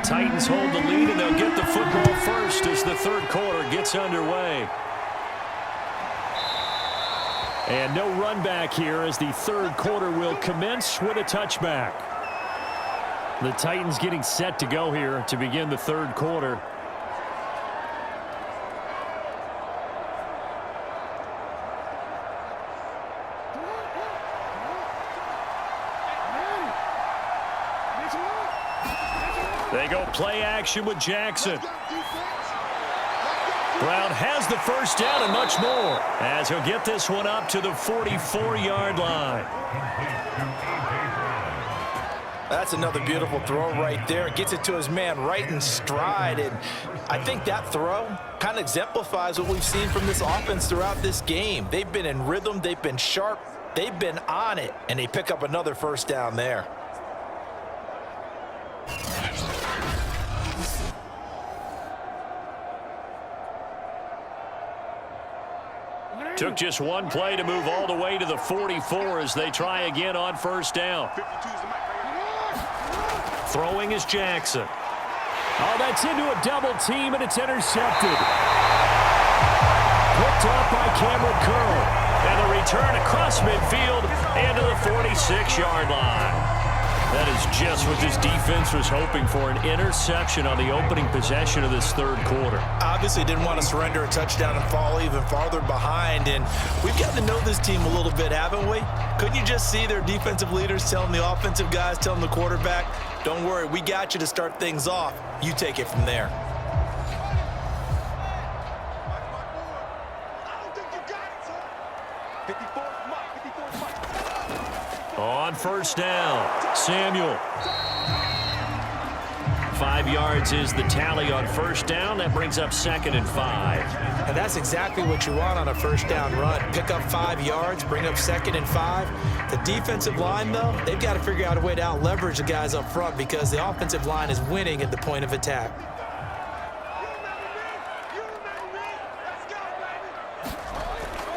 Titans hold the lead, and they'll get the football first as the third quarter gets underway. And no run back here as the third quarter will commence with a touchback. The Titans getting set to go here to begin the third quarter. They go play action with Jackson. Brown has the first down and much more as he'll get this one up to the 44-yard line. That's another beautiful throw right there. Gets it to his man right in stride. And I think that throw kind of exemplifies what we've seen from this offense throughout this game. They've been in rhythm. They've been sharp. They've been on it. And they pick up another first down there. Took just one play to move all the way to the 44 as they try again on first down. Throwing is Jackson. Oh, that's into a double team, and it's intercepted. Picked off by Cameron Curl. And the return across midfield into the 46-yard line. That is just what this defense was hoping for, an interception on the opening possession of this third quarter. Obviously didn't want to surrender a touchdown and fall even farther behind. And we've got to know this team a little bit, haven't we? Couldn't you just see their defensive leaders telling the offensive guys, telling the quarterback, don't worry, we got you to start things off. You take it from there. On first down, Samuel. 5 yards is the tally on first down. That brings up 2nd and 5. And that's exactly what you want on a first down run. Pick up 5 yards, bring up 2nd and 5. The defensive line, though, they've got to figure out a way to out-leverage the guys up front because the offensive line is winning at the point of attack.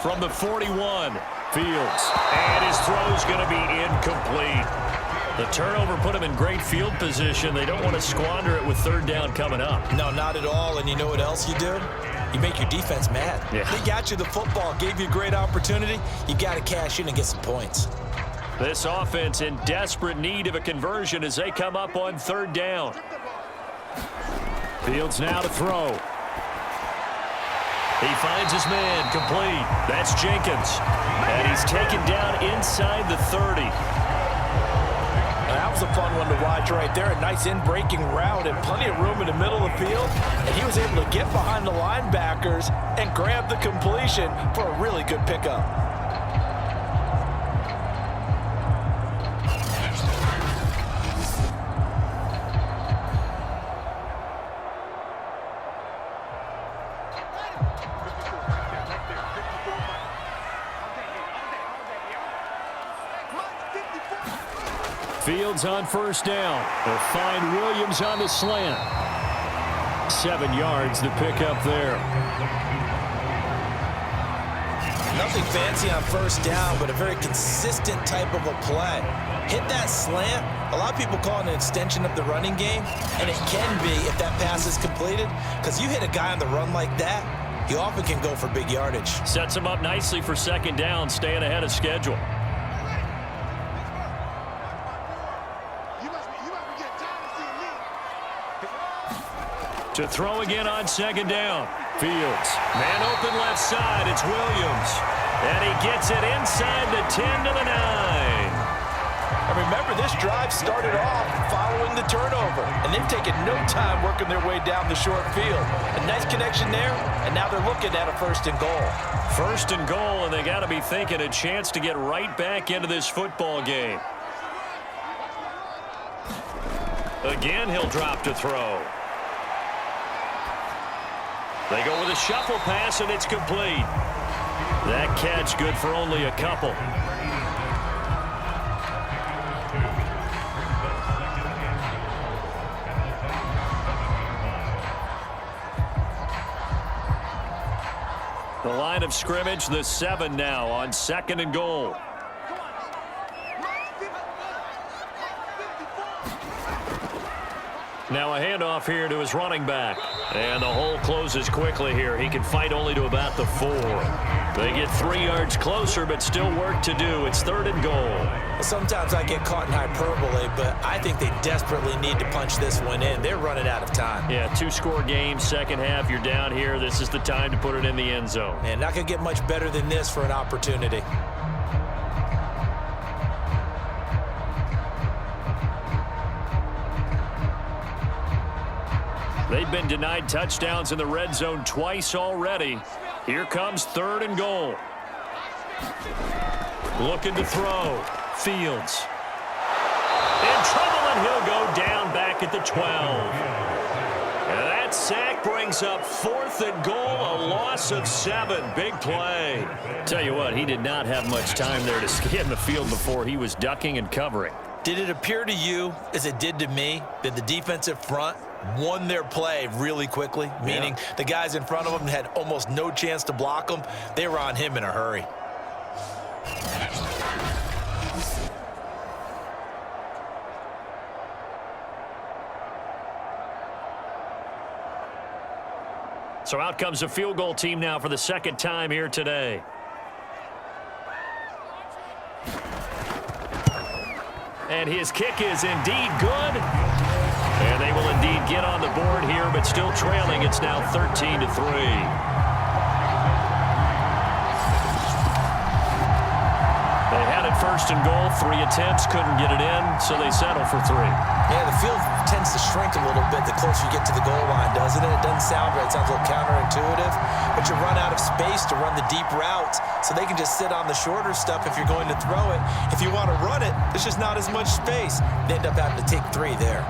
From the 41, Fields. And his throw's going to be incomplete. The turnover put him in great field position. They don't want to squander it with third down coming up. No, not at all. And you know what else you do? You make your defense mad. Yeah. They got you the football, gave you a great opportunity. You got to cash in and get some points. This offense in desperate need of a conversion as they come up on third down. Fields now to throw. He finds his man, complete. That's Jenkins. And he's taken down inside the 30. That was a fun one to watch right there. A nice in-breaking route and plenty of room in the middle of the field. And he was able to get behind the linebackers and grab the completion for a really good pickup. Fields on first down. They'll find Williams on the slant. 7 yards the pickup there. Nothing fancy on first down, but a very consistent type of a play. Hit that slant. A lot of people call it an extension of the running game, and it can be if that pass is completed, because you hit a guy on the run like that, you often can go for big yardage. Sets him up nicely for second down, staying ahead of schedule. To throw again on second down. Fields. Man open left side. It's Williams. And he gets it inside the 10 to the 9. And remember, this drive started off following the turnover. And they've taken no time working their way down the short field. A nice connection there. And now they're looking at a 1st and goal. 1st and goal, and they got to be thinking a chance to get right back into this football game. Again, he'll drop to throw. They go with a shuffle pass, and it's complete. That catch good for only a couple. The line of scrimmage, the 7 now on 2nd and goal. Now a handoff here to his running back. And the hole closes quickly here. He can fight only to about the 4. They get 3 yards closer, but still work to do. It's 3rd and goal. Sometimes I get caught in hyperbole, but I think they desperately need to punch this one in. They're running out of time. Yeah, 2-score game, second half. You're down here. This is the time to put it in the end zone. And not going to get much better than this for an opportunity. They've been denied touchdowns in the red zone twice already. Here comes 3rd and goal. Looking to throw. Fields. In trouble, and he'll go down back at the 12. And that sack brings up 4th and goal, a loss of 7. Big play. Tell you what, he did not have much time there to scan the field before he was ducking and covering. Did it appear to you, as it did to me, that the defensive front won their play really quickly? Meaning the guys in front of them had almost no chance to block them. They were on him in a hurry. So out comes a field goal team now for the second time here today. And his kick is indeed good. And they will indeed get on the board here, but still trailing. It's now 13-3. They had it 1st and goal. 3 attempts, couldn't get it in, so they settle for 3. Yeah, the field tends to shrink a little bit the closer you get to the goal line, doesn't it? It doesn't sound right. It sounds a little counterintuitive. But you run out of space to run the deep routes, so they can just sit on the shorter stuff if you're going to throw it. If you want to run it, there's just not as much space. They end up having to take 3 there.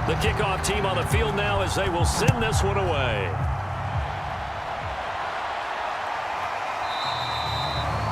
The kickoff team on the field now as they will send this one away.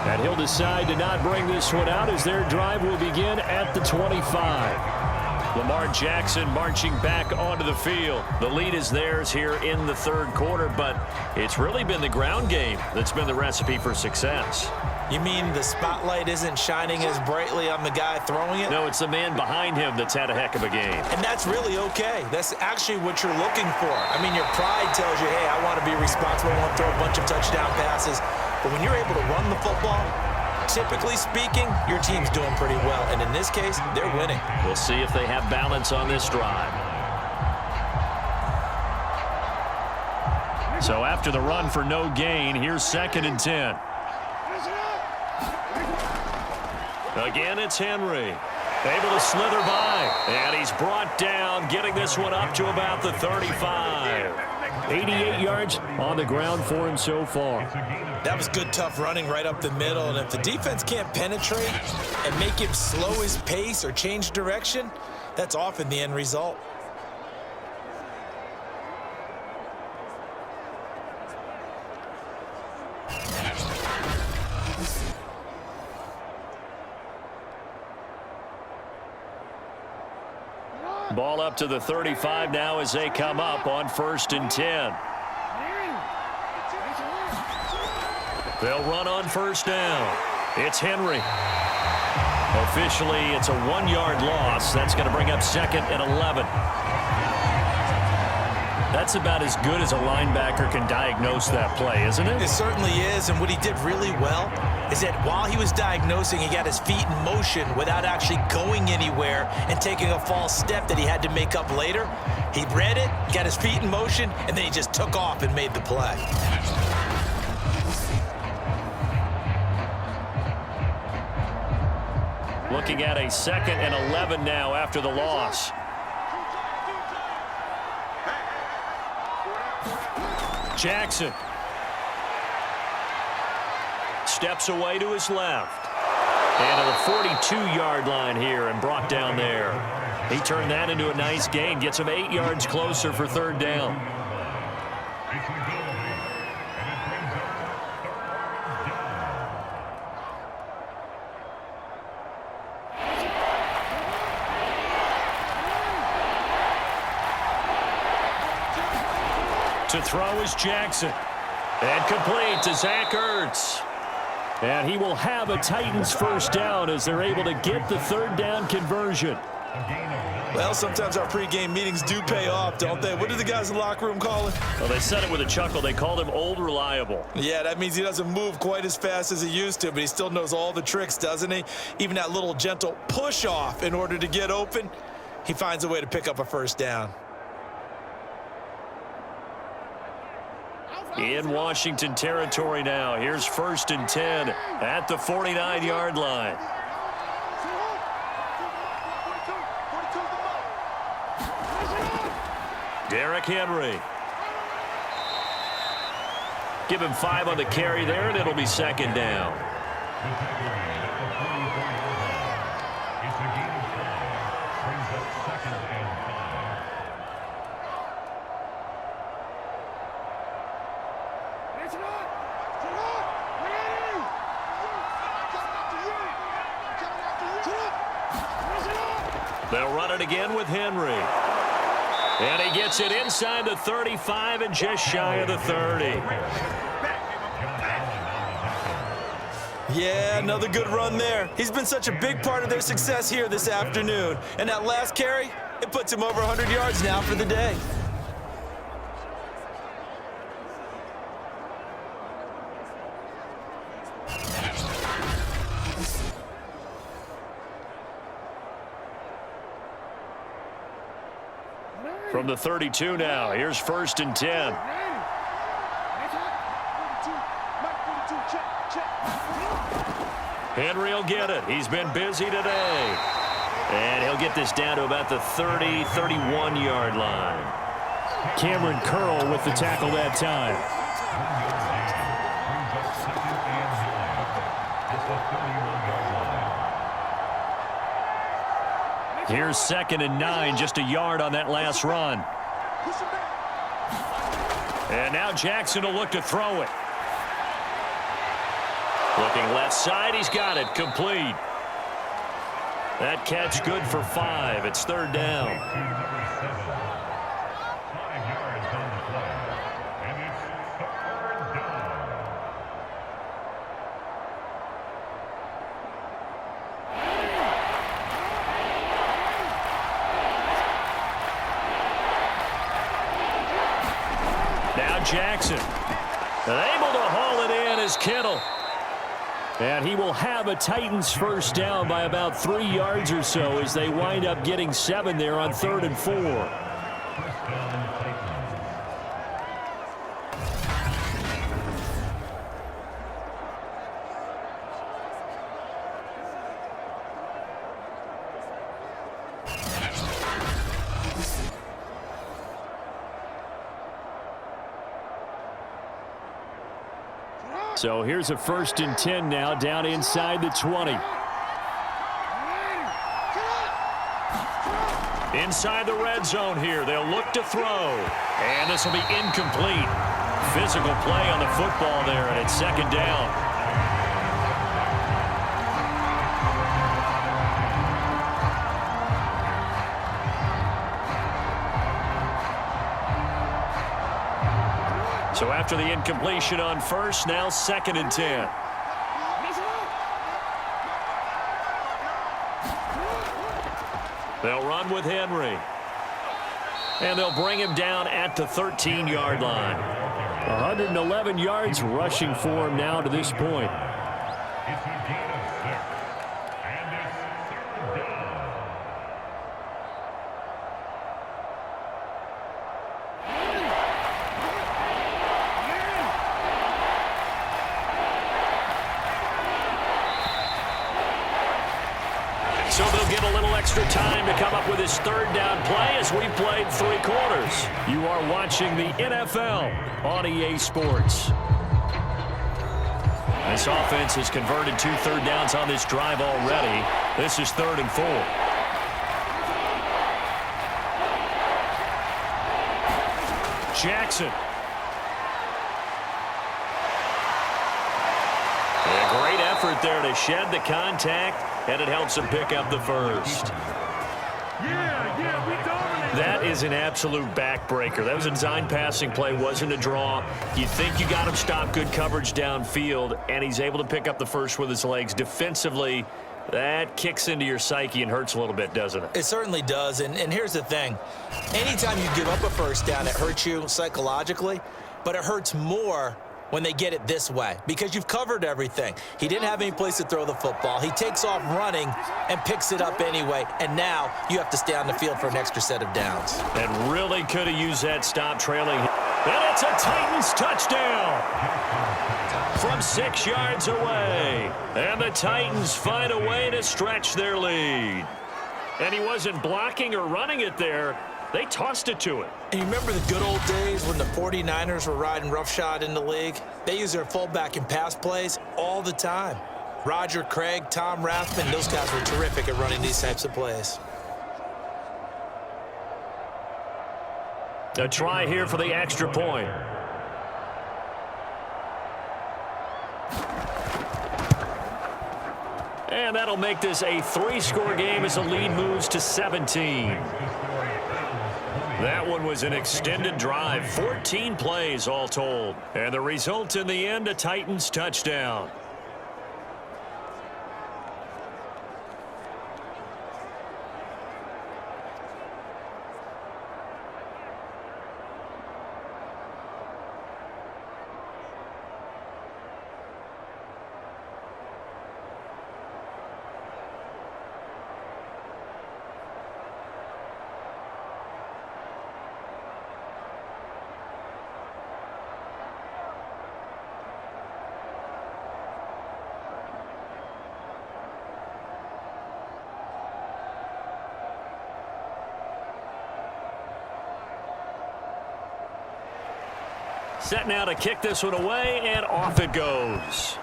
And he'll decide to not bring this one out as their drive will begin at the 25. Lamar Jackson marching back onto the field. The lead is theirs here in the 3rd quarter, but it's really been the ground game that's been the recipe for success. You mean the spotlight isn't shining as brightly on the guy throwing it? No, it's the man behind him that's had a heck of a game. And that's really okay. That's actually what you're looking for. I mean, your pride tells you, hey, I want to be responsible. I want to throw a bunch of touchdown passes. But when you're able to run the football, typically speaking, your team's doing pretty well. And in this case, they're winning. We'll see if they have balance on this drive. So after the run for no gain, here's 2nd and 10. Again, it's Henry. Able to slither by. And he's brought down, getting this one up to about the 35. 88 yards on the ground for him so far. That was good, tough running right up the middle. And if the defense can't penetrate and make him slow his pace or change direction, that's often the end result. Ball up to the 35 now as they come up on 1st and 10. They'll run on 1st down. It's Henry. Officially, it's a 1-yard loss. That's going to bring up 2nd and 11. That's about as good as a linebacker can diagnose that play, isn't it? It certainly is, and what he did really well is that while he was diagnosing, he got his feet in motion without actually going anywhere and taking a false step that he had to make up later. He read it, got his feet in motion, and then he just took off and made the play. Looking at a 2nd and 11 now after the loss. Jackson steps away to his left. And to the 42-yard line here and brought down there. He turned that into a nice gain. Gets him 8 yards closer for 3rd down. To throw is Jackson. And complete to Zach Ertz. And he will have a Titans first down as they're able to get the third down conversion. Well, sometimes our pregame meetings do pay off, don't they? What do the guys in the locker room call it? Well, they said it with a chuckle. They called him Old Reliable. Yeah, that means he doesn't move quite as fast as he used to, but he still knows all the tricks, doesn't he? Even that little gentle push-off in order to get open, he finds a way to pick up a first down. In Washington territory now. Here's 1st and 10 at the 49-yard line. Derrick Henry. Give him 5 on the carry there, and it'll be 2nd down. They'll run it again with Henry. And he gets it inside the 35 and just shy of the 30. Yeah, another good run there. He's been such a big part of their success here this afternoon. And that last carry, it puts him over 100 yards now for the day. From the 32 now, here's 1st and 10. Henry will get it. He's been busy today. And he'll get this down to about the 30, 31-yard line. Cameron Curl with the tackle that time. Here's 2nd and 9, just a yard on that last run. And now Jackson will look to throw it. Looking left side, he's got it, complete. That catch good for 5. It's 3rd down. Jackson, able to haul it in as Kittle. And he will have a Titans first down by about 3 yards or so as they wind up getting 7 there on 3rd and 4. So here's a 1st and 10 now down inside the 20. Inside the red zone here. They'll look to throw. And this will be incomplete. Physical play on the football there, and it's 2nd down. So after the incompletion on 1st, now 2nd and 10. They'll run with Henry. And they'll bring him down at the 13-yard line. 111 yards rushing for him now to this point. So they'll get a little extra time to come up with his 3rd down play as we've played 3 quarters. You are watching the NFL on EA Sports. This offense has converted 2 third downs on this drive already. This is 3rd and 4. Jackson. A great effort there to shed the contact. And it helps him pick up the first. That is an absolute backbreaker. That was a design passing play, wasn't a draw. You think you got him stopped, good coverage downfield, and he's able to pick up the first with his legs. Defensively, that kicks into your psyche and hurts a little bit, doesn't it? It certainly does, and here's the thing. Anytime you give up a first down, it hurts you psychologically, but it hurts more when they get it this way because you've covered everything. He didn't have any place to throw the football. He takes off running and picks it up anyway, and now you have to stay on the field for an extra set of downs. And really could have used that stop trailing. And it's a Titans touchdown from 6 yards away. And the Titans find a way to stretch their lead. And he wasn't blocking or running it there. They tossed it to him. And you remember the good old days when the 49ers were riding roughshod in the league? They use their fullback in pass plays all the time. Roger Craig, Tom Rathman, those guys were terrific at running these types of plays. A try here for the extra point. And that'll make this a 3-score game as the lead moves to 17. That one was an extended drive, 14 plays all told. And the result in the end, a Titans touchdown. Set now to kick this one away, and off it goes.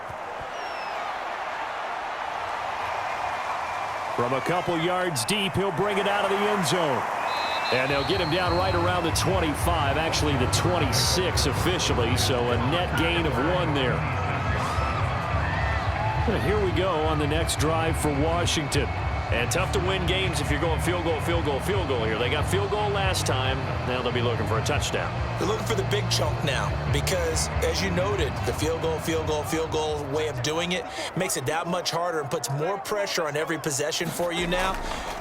From a couple yards deep, he'll bring it out of the end zone. And they'll get him down right around the 25, actually the 26 officially, so a net gain of 1 there. And here we go on the next drive for Washington. And tough to win games if you're going field goal, field goal, field goal here. They got field goal last time. Now they'll be looking for a touchdown. They're looking for the big chunk now because, as you noted, the field goal way of doing it makes it that much harder and puts more pressure on every possession for you now.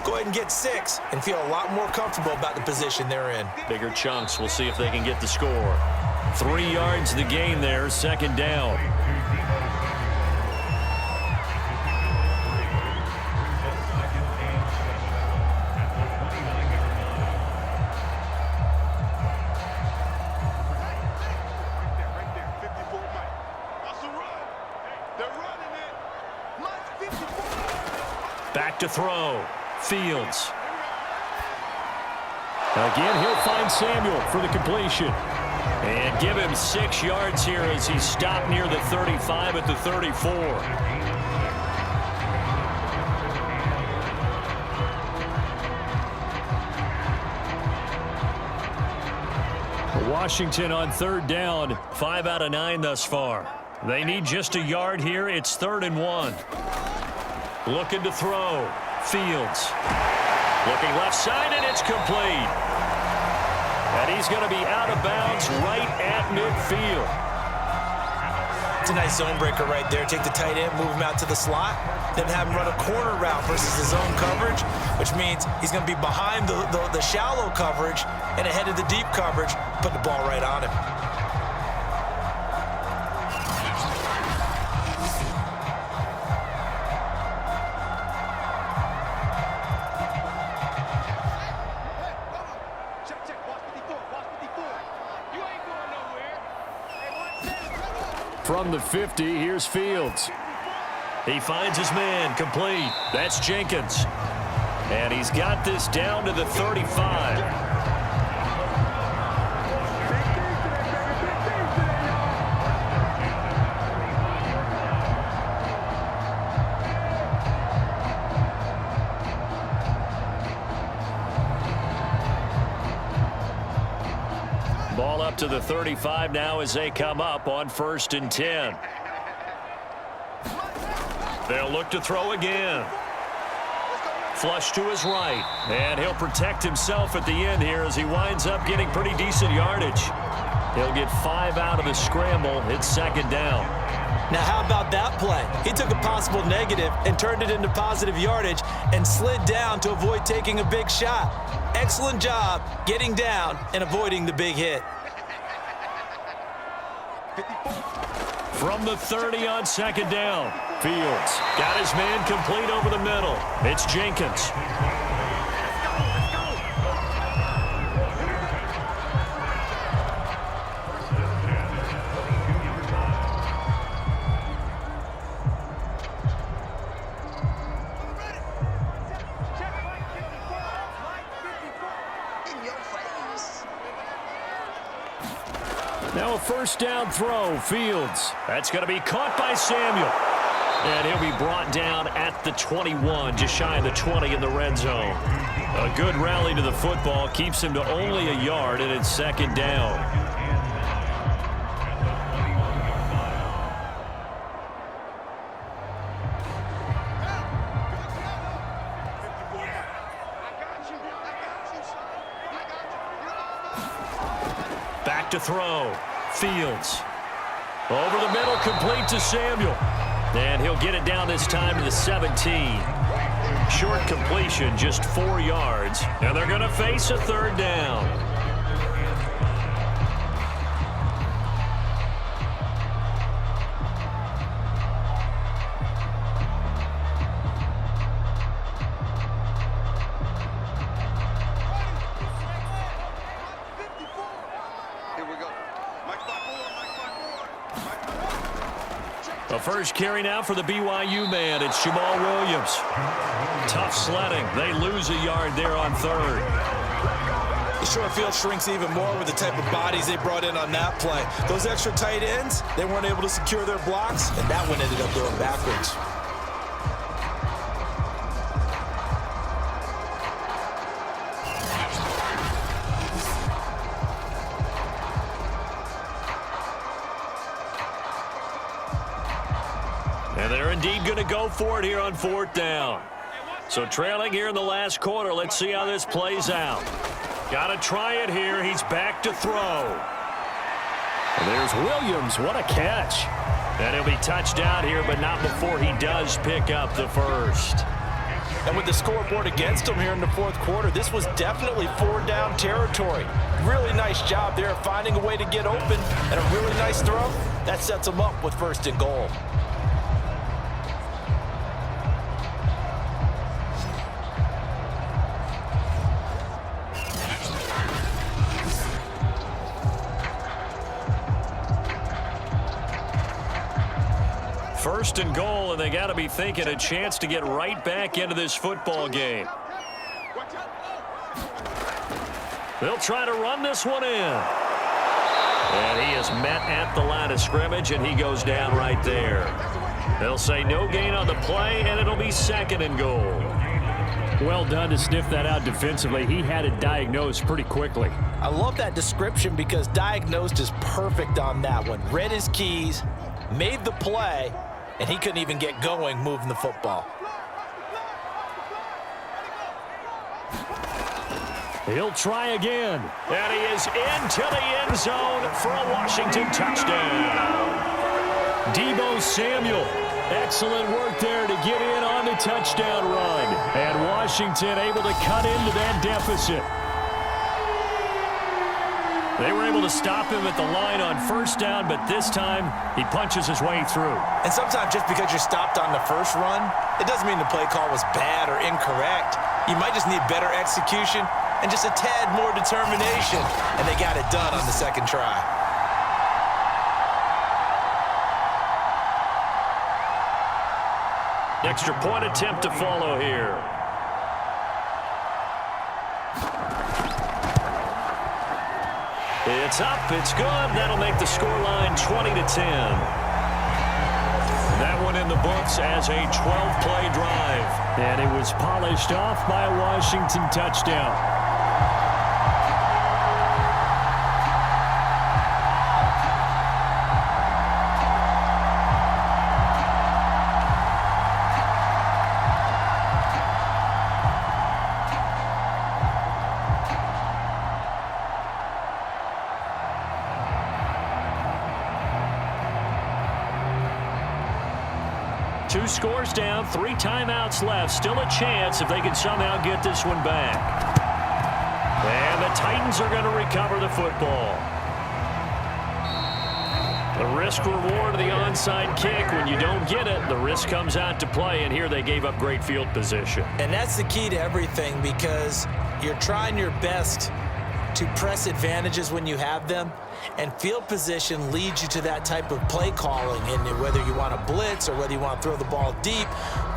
Go ahead and get 6 and feel a lot more comfortable about the position they're in. Bigger chunks. We'll see if they can get the score. 3 yards the gain there, second down. Back to throw. Fields. Again, he'll find Samuel for the completion. And give him 6 yards here as he stopped near the 35 at the 34. Washington on third down, 5 out of 9 thus far. They need just a yard here. It's 3rd and 1. Looking to throw. Fields. Looking left side, and it's complete. And he's going to be out of bounds right at midfield. It's a nice zone breaker right there. Take the tight end, move him out to the slot, then have him run a corner route versus the zone coverage, which means he's going to be behind the shallow coverage and ahead of the deep coverage, put the ball right on him. From the 50, here's Fields. He finds his man, complete. That's Jenkins. And he's got this down to the 35. Ball up to the 35 now as they come up on 1st and 10. They'll look to throw again. Flush to his right. And he'll protect himself at the end here as he winds up getting pretty decent yardage. He'll get 5 out of the scramble. It's second down. Now, how about that play? He took a possible negative and turned it into positive yardage and slid down to avoid taking a big shot. Excellent job getting down and avoiding the big hit. From the 30 on second down, Fields got his man complete over the middle. It's Jenkins. Now a first down throw, Fields. That's going to be caught by Samuel. And he'll be brought down at the 21, just shy of the 20 in the red zone. A good rally to the football keeps him to only a yard, and it's second down. Back to throw. Fields. Over the middle, complete to Samuel. And he'll get it down this time to the 17. Short completion, just 4 yards. And they're going to face a third down. The first carry now for the BYU man. It's Jamal Williams. Tough sledding. They lose a yard there on third. The short field shrinks even more with the type of bodies they brought in on that play. Those extra tight ends, they weren't able to secure their blocks, and that one ended up going backwards. And they're indeed going to go for it here on fourth down. So trailing here in the last quarter. Let's see how this plays out. Got to try it here. He's back to throw. And there's Williams. What a catch. And he'll be touched out here, but not before he does pick up the first. And with the scoreboard against him here in the fourth quarter, this was definitely 4-down territory. Really nice job there finding a way to get open, and a really nice throw. That sets him up with first and goal. First and goal, and they got to be thinking a chance to get right back into this football game. They'll try to run this one in. And he is met at the line of scrimmage, and he goes down right there. They'll say no gain on the play, and it'll be second and goal. Well done to sniff that out defensively. He had it diagnosed pretty quickly. I love that description because diagnosed is perfect on that one. Read his keys, made the play, and he couldn't even get going moving the football. He'll try again. And he is into the end zone for a Washington touchdown. Deebo Samuel. Excellent work there to get in on the touchdown run. And Washington able to cut into that deficit. They were able to stop him at the line on first down, but this time he punches his way through. And sometimes just because you're stopped on the first run, it doesn't mean the play call was bad or incorrect. You might just need better execution and just a tad more determination, and they got it done on the second try. Extra point attempt to follow here. It's up, it's good. That'll make the scoreline 20-10. That one in the books as a 12-play drive. And it was polished off by a Washington touchdown. 2 scores down, 3 timeouts left. Still a chance if they can somehow get this one back. And the Titans are going to recover the football. The risk-reward of the onside kick, when you don't get it, the risk comes out to play, and here they gave up great field position. And that's the key to everything, because you're trying your best to press advantages when you have them, and field position leads you to that type of play calling, and whether you want to blitz or whether you want to throw the ball deep,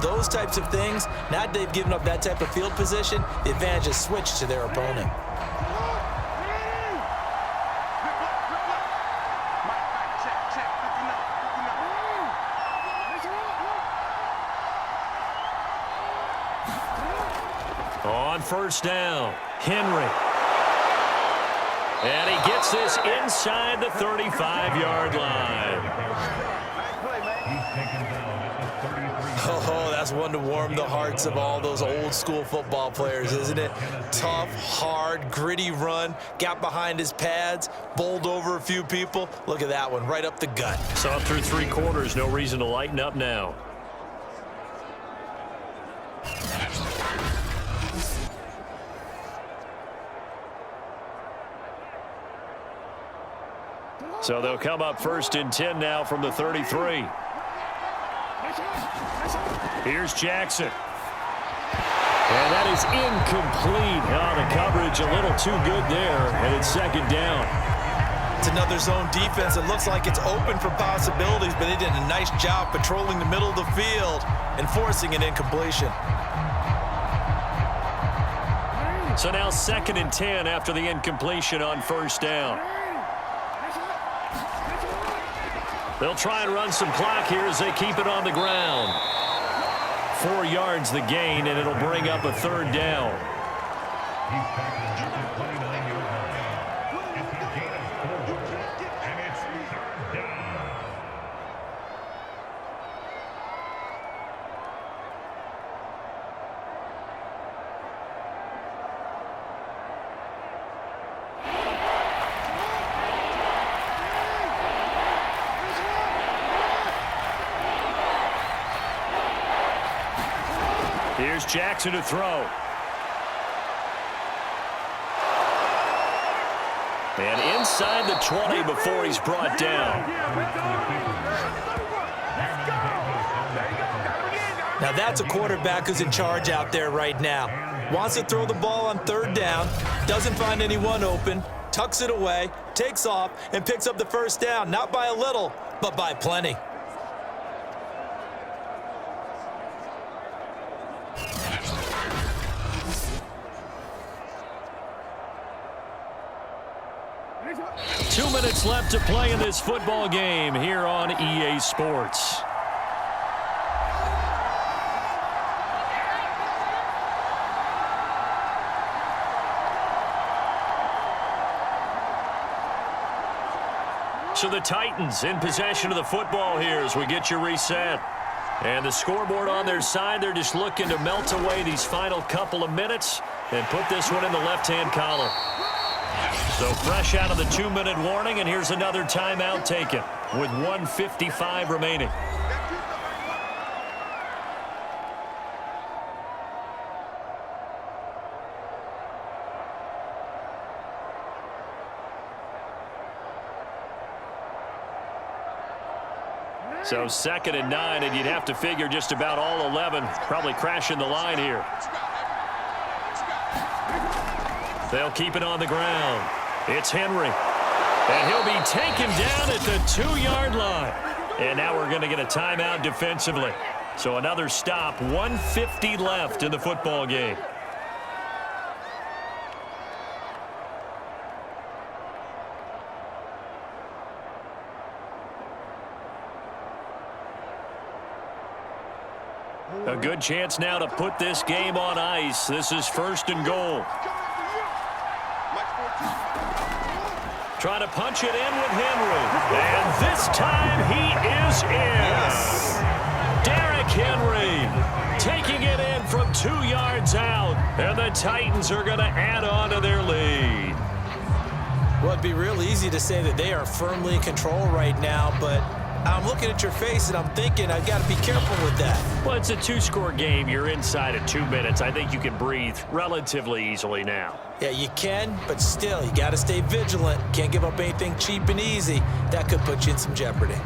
those types of things. Now that they've given up that type of field position, the advantage is switched to their opponent. On first down, Henry. And he gets this inside the 35-yard line. Oh, that's one to warm the hearts of all those old-school football players, isn't it? Tough, hard, gritty run, got behind his pads, bowled over a few people. Look at that one, right up the gut. So through 3 quarters, no reason to lighten up now. So they'll come up 1st and 10 now from the 33. Here's Jackson. And that is incomplete. Oh, the coverage a little too good there, and it's 2nd down. It's another zone defense. It looks like it's open for possibilities, but they did a nice job patrolling the middle of the field and forcing an incompletion. So now 2nd and 10 after the incompletion on 1st down. They'll try and run some clock here as they keep it on the ground. 4 yards the gain, and it'll bring up a 3rd down. Here's Jackson to throw. And inside the 20 before he's brought down. Now that's a quarterback who's in charge out there right now. Wants to throw the ball on 3rd down, doesn't find anyone open, tucks it away, takes off, and picks up the 1st down. Not by a little, but by plenty. Two minutes left to play in this football game here on EA Sports. So the Titans in possession of the football here as we get you reset. And the scoreboard on their side, they're just looking to melt away these final couple of minutes and put this one in the left-hand column. So fresh out of the 2-minute warning, and here's another timeout taken with 1:55 remaining. So 2nd and 9, and you'd have to figure just about all 11 probably crashing the line here. They'll keep it on the ground. It's Henry. And he'll be taken down at the 2-yard line. And now we're going to get a timeout defensively. So another stop, 1:50 left in the football game. A good chance now to put this game on ice. This is 1st and goal. Trying to punch it in with Henry. And this time he is in. Derrick Henry taking it in from 2 yards out. And the Titans are going to add on to their lead. Well, it'd be real easy to say that they are firmly in control right now, but I'm looking at your face, and I'm thinking I've got to be careful with that. Well, it's a two-score game. You're inside of 2 minutes. I think you can breathe relatively easily now. Yeah, you can, but still, you got to stay vigilant. Can't give up anything cheap and easy. That could put you in some jeopardy.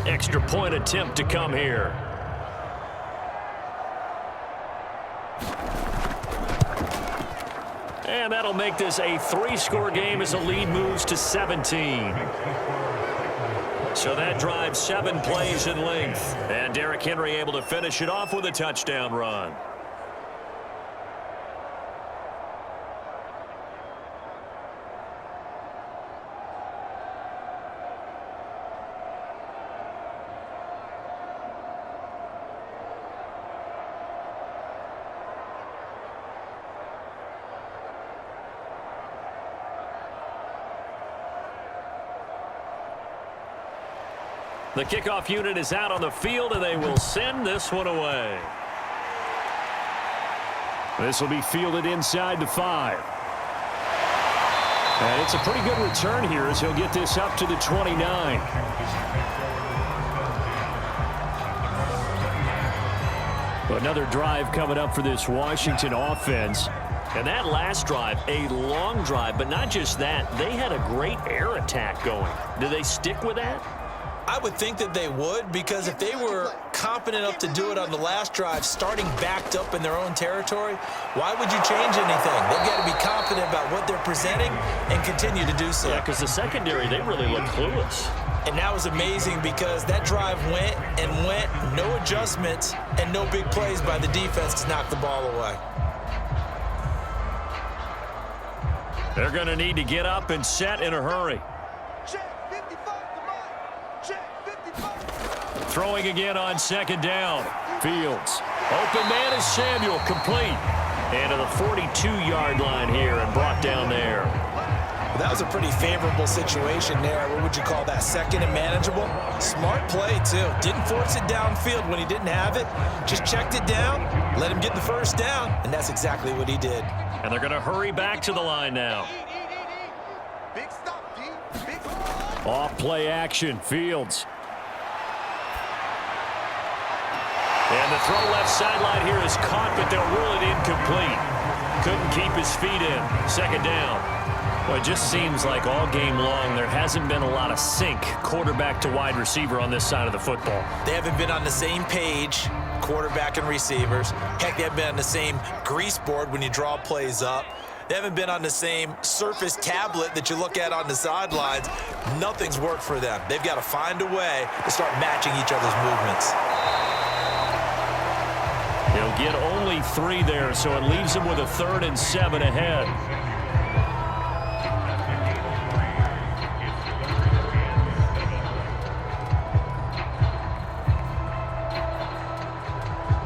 Extra point attempt to come here. And that'll make this a 3-score game as the lead moves to 17. So that drives 7 plays in length. And Derrick Henry able to finish it off with a touchdown run. The kickoff unit is out on the field, and they will send this one away. This will be fielded inside the 5. And it's a pretty good return here as he'll get this up to the 29. Another drive coming up for this Washington offense. And that last drive, a long drive, but not just that. They had a great air attack going. Do they stick with that? I would think that they would, because if they were confident enough to do it on the last drive, starting backed up in their own territory, why would you change anything? They've got to be confident about what they're presenting and continue to do so. Yeah, because the secondary, they really look clueless. And that was amazing because that drive went and went, no adjustments, and no big plays by the defense to knock the ball away. They're going to need to get up and set in a hurry. Throwing again on second down. Fields. Open man is Samuel. Complete. And to the 42-yard line here and brought down there. That was a pretty favorable situation there. What would you call that? Second and manageable? Smart play, too. Didn't force it downfield when he didn't have it. Just checked it down, let him get the first down, and that's exactly what he did. And they're going to hurry back to the line now. Off play action. Fields. And the throw left sideline here is caught, but they'll rule it incomplete. Couldn't keep his feet in. Second down. Well, it just seems like all game long there hasn't been a lot of sync quarterback to wide receiver on this side of the football. They haven't been on the same page, quarterback and receivers. Heck, they haven't been on the same grease board when you draw plays up. They haven't been on the same Surface tablet that you look at on the sidelines. Nothing's worked for them. They've got to find a way to start matching each other's movements. He'll get only 3 there, so it leaves him with a 3rd and 7 ahead.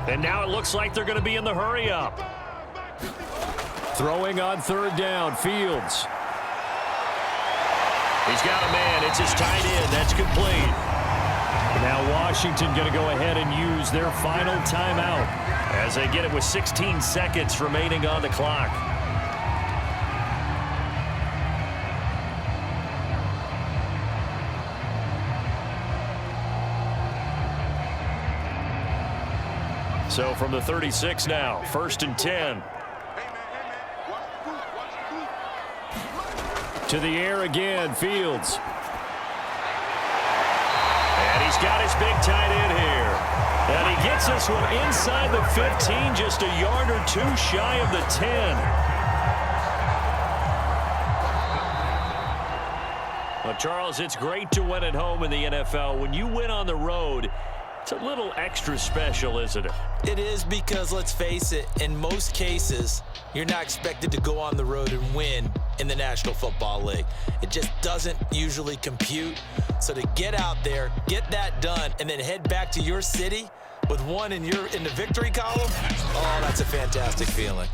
And now it looks like they're going to be in the hurry up. Throwing on 3rd down, Fields. He's got a man. It's his tight end. That's complete. Now Washington going to go ahead and use their final timeout as they get it with 16 seconds remaining on the clock. So from the 36 now, 1st and 10. To the air again, Fields. And he's got his big tight end here. And he gets this one inside the 15, just a yard or 2 shy of the 10. Well, Charles, it's great to win at home in the NFL. When you win on the road, it's a little extra special, isn't it? It is, because let's face it, in most cases, you're not expected to go on the road and win in the National Football League. It just doesn't usually compute. So to get out there, get that done, and then head back to your city with one in the victory column, oh, that's a fantastic feeling.